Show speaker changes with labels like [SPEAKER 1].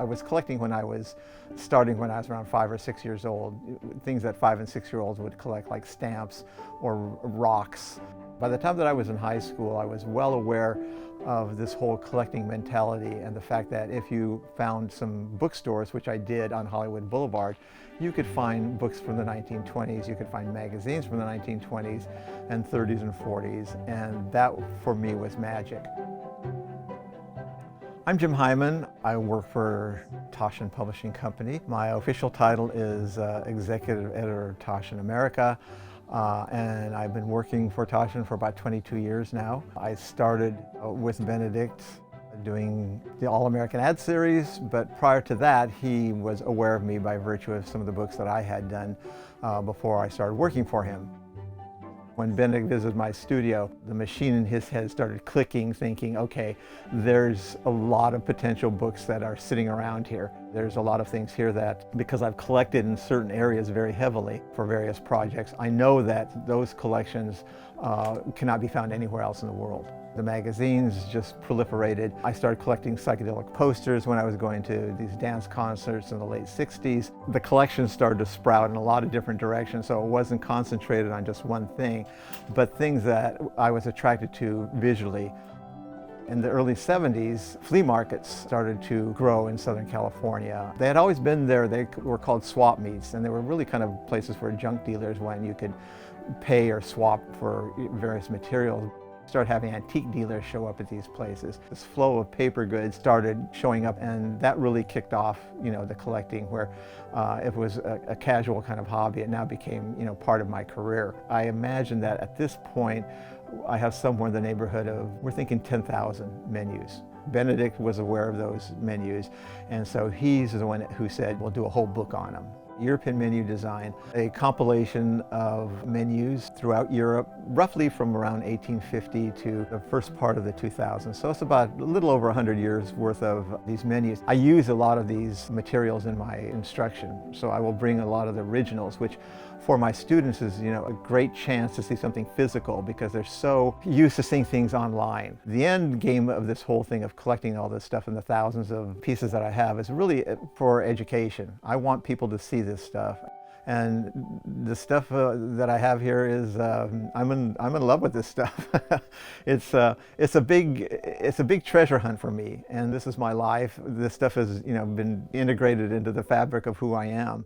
[SPEAKER 1] I was collecting when I was around 5 or 6 years old, things that 5 and 6-year-olds would collect, like stamps or rocks. By the time that I was in high school, I was well aware of this whole collecting mentality and the fact that if you found some bookstores, which I did on Hollywood Boulevard, you could find books from the 1920s, you could find magazines from the 1920s and 30s and 40s, and that for me was magic. I'm Jim Heimann. I work for TASCHEN Publishing Company. My official title is Executive Editor of TASCHEN America, and I've been working for TASCHEN for about 22 years now. I started with Benedict doing the All-American Ad Series, but prior to that, he was aware of me by virtue of some of the books that I had done before I started working for him. When Benedict visited my studio, the machine in his head started clicking, thinking, okay, there's a lot of potential books that are sitting around here. There's a lot of things here that, because I've collected in certain areas very heavily for various projects, I know that those collections cannot be found anywhere else in the world. The magazines just proliferated. I started collecting psychedelic posters when I was going to these dance concerts in the late 60s. The collection started to sprout in a lot of different directions, so it wasn't concentrated on just one thing, but things that I was attracted to visually. In the early 70s, flea markets started to grow in Southern California. They had always been there. They were called swap meets, and they were really kind of places where junk dealers went. You could pay or swap for various materials. Started having antique dealers show up at these places. This flow of paper goods started showing up, and that really kicked off, the collecting, where it was a casual kind of hobby. It now became, part of my career. I imagine that at this point, I have somewhere in the neighborhood of, we're thinking 10,000 menus. Benedict was aware of those menus, and so he's the one who said, we'll do a whole book on them. European menu design, a compilation of menus throughout Europe, roughly from around 1850 to the first part of the 2000s. So it's about a little over 100 years worth of these menus. I use a lot of these materials in my instruction, so I will bring a lot of the originals, which for my students is, a great chance to see something physical because they're so used to seeing things online. The end game of this whole thing of collecting all this stuff and the thousands of pieces that I have is really for education. I want people to see this stuff. And the stuff that I have here is, I'm in love with this stuff. It's a big treasure hunt for me, and this is my life. This stuff has, been integrated into the fabric of who I am.